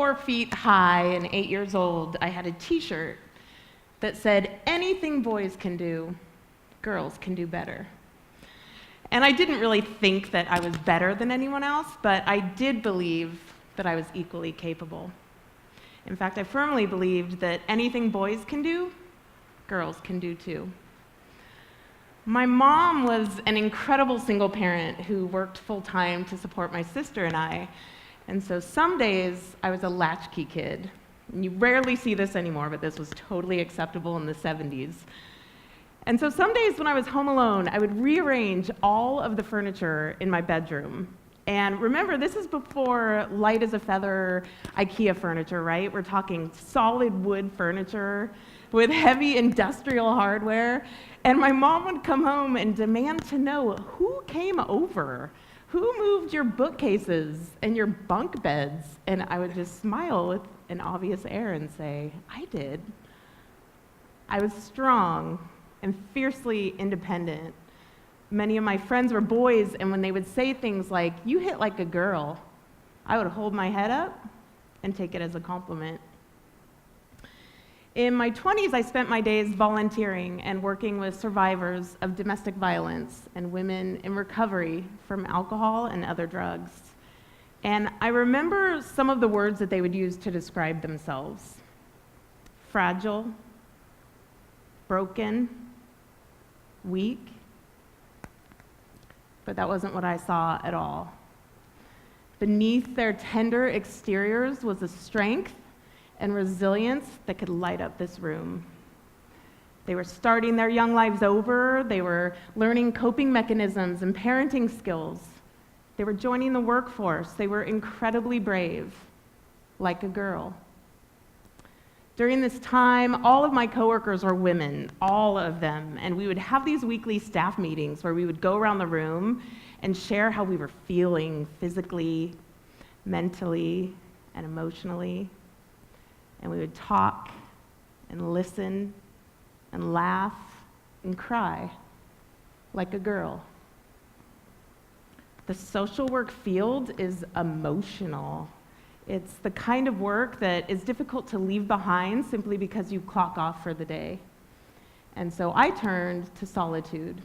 4 feet high and 8 years old, I had a t-shirt that said, "Anything boys can do, girls can do better." And I didn't really think that I was better than anyone else, but I did believe that I was equally capable. In fact, I firmly believed that anything boys can do, girls can do too. My mom was an incredible single parent who worked full-time to support my sister and I. And so some days I was a latchkey kid. And you rarely see this anymore, but this was totally acceptable in the 70s. And so some days when I was home alone, I would rearrange all of the furniture in my bedroom. And remember, this is before light as a feather IKEA furniture, right? We're talking solid wood furniture with heavy industrial hardware. And my mom would come home and demand to know who came over, who moved your bookcases and your bunk beds. And I would just smile with an obvious air and say, "I did." I was strong and fiercely independent. Many of my friends were boys, and when they would say things like, "You hit like a girl," I would hold my head up and take it as a compliment. In my 20s, I spent my days volunteering and working with survivors of domestic violence and women in recovery from alcohol and other drugs. And I remember some of the words that they would use to describe themselves: fragile, broken, weak. But that wasn't what I saw at all. Beneath their tender exteriors was a strength and resilience that could light up this room. They were starting their young lives over. They were learning coping mechanisms and parenting skills. They were joining the workforce. They were incredibly brave, like a girl. During this time, all of my coworkers were women, all of them, and we would have these weekly staff meetings where we would go around the room and share how we were feeling physically, mentally, and emotionally. And we would talk and listen and laugh and cry like a girl. The social work field is emotional. It's the kind of work that is difficult to leave behind simply because you clock off for the day. And so I turned to solitude.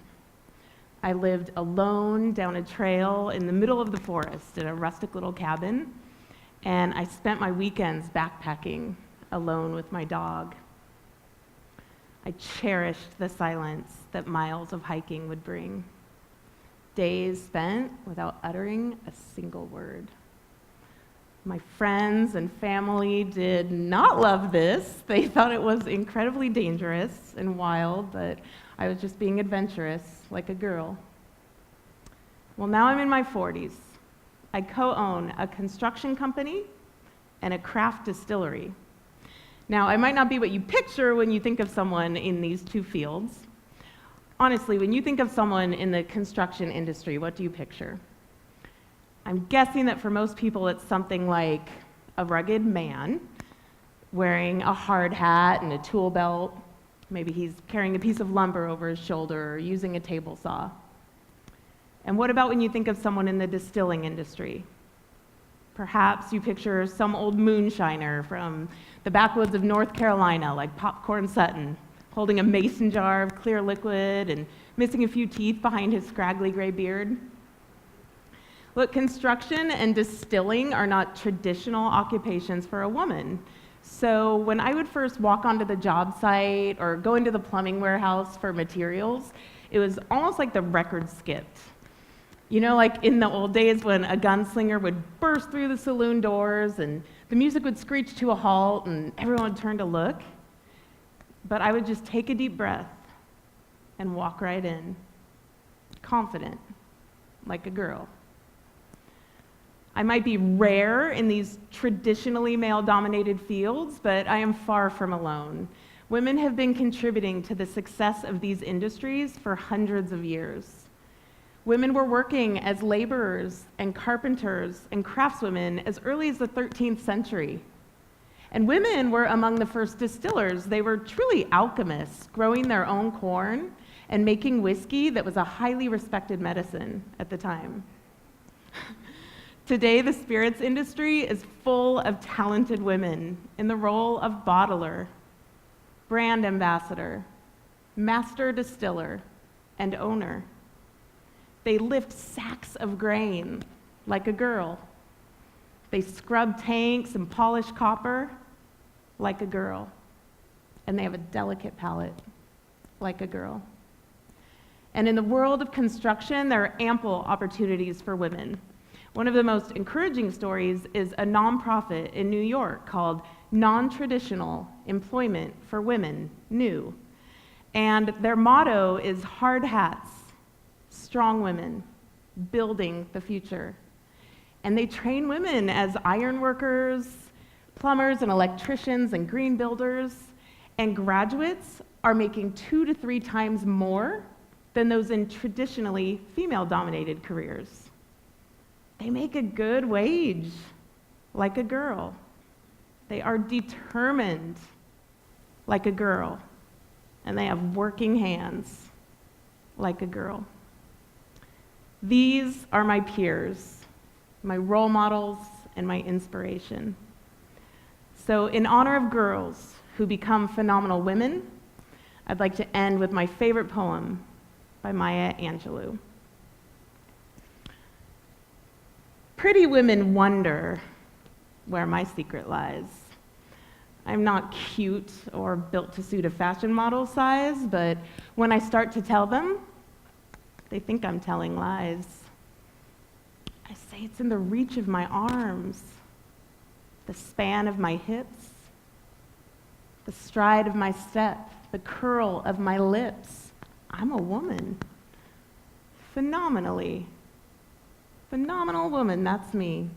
I lived alone down a trail in the middle of the forest in a rustic little cabin, and I spent my weekends backpacking alone with my dog. I cherished the silence that miles of hiking would bring. Days spent without uttering a single word. My friends and family did not love this. They thought it was incredibly dangerous and wild, but I was just being adventurous, like a girl. Well, now I'm in my 40s. I co-own a construction company and a craft distillery. Now, I might not be what you picture when you think of someone in these two fields. Honestly, when you think of someone in the construction industry, what do you picture? I'm guessing that for most people it's something like a rugged man wearing a hard hat and a tool belt. Maybe he's carrying a piece of lumber over his shoulder or using a table saw. And what about when you think of someone in the distilling industry? Perhaps you picture some old moonshiner from the backwoods of North Carolina, like Popcorn Sutton, holding a mason jar of clear liquid and missing a few teeth behind his scraggly gray beard. Look, construction and distilling are not traditional occupations for a woman. So when I would first walk onto the job site or go into the plumbing warehouse for materials, it was almost like the record skipped. You know, like in the old days when a gunslinger would burst through the saloon doors and the music would screech to a halt and everyone would turn to look. But I would just take a deep breath and walk right in, confident, like a girl. I might be rare in these traditionally male-dominated fields, but I am far from alone. Women have been contributing to the success of these industries for hundreds of years. Women were working as laborers and carpenters and craftswomen as early as the 13th century. And women were among the first distillers. They were truly alchemists, growing their own corn and making whiskey that was a highly respected medicine at the time. Today, the spirits industry is full of talented women in the role of bottler, brand ambassador, master distiller, and owner. They lift sacks of grain like a girl. They scrub tanks and polish copper like a girl. And they have a delicate palate like a girl. And in the world of construction, there are ample opportunities for women. One of the most encouraging stories is a nonprofit in New York called Non-Traditional Employment for Women, NEW. And their motto is hard hats, strong women, building the future. And they train women as iron workers, plumbers and electricians and green builders, and graduates are making 2 to 3 times more than those in traditionally female-dominated careers. They make a good wage, like a girl. They are determined, like a girl. And they have working hands, like a girl. These are my peers, my role models, and my inspiration. So in honor of girls who become phenomenal women, I'd like to end with my favorite poem by Maya Angelou. Pretty women wonder where my secret lies. I'm not cute or built to suit a fashion model size, but when I start to tell them, they think I'm telling lies. I say it's in the reach of my arms, the span of my hips, the stride of my step, the curl of my lips. I'm a woman. Phenomenal woman, that's me.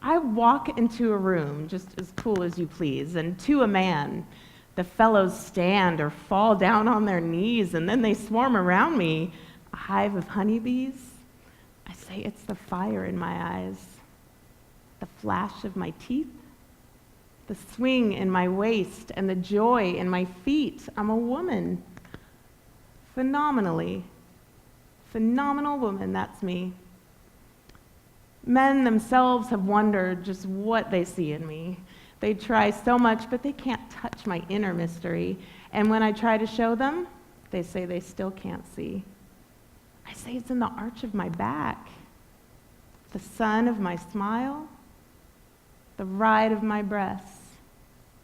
I walk into a room just as cool as you please, and to a man, the fellows stand or fall down on their knees, and then they swarm around me, a hive of honeybees. I say it's the fire in my eyes, the flash of my teeth, the swing in my waist, and the joy in my feet. I'm a woman. Phenomenal woman, that's me. Men themselves have wondered just what they see in me. They try so much, but they can't touch my inner mystery. And when I try to show them, they say they still can't see. I say it's in the arch of my back, the sun of my smile, the ride of my breasts,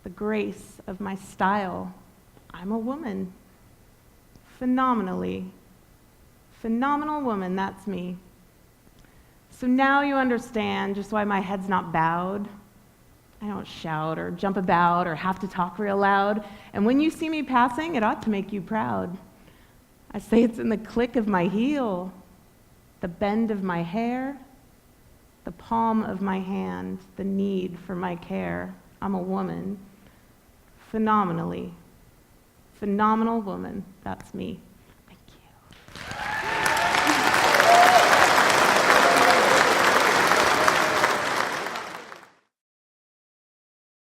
the grace of my style. I'm a woman. Phenomenal woman, that's me. So now you understand just why my head's not bowed. I don't shout or jump about or have to talk real loud. And when you see me passing, it ought to make you proud. I say it's in the click of my heel, the bend of my hair, the palm of my hand, the need for my care. I'm a woman. Phenomenal woman, that's me.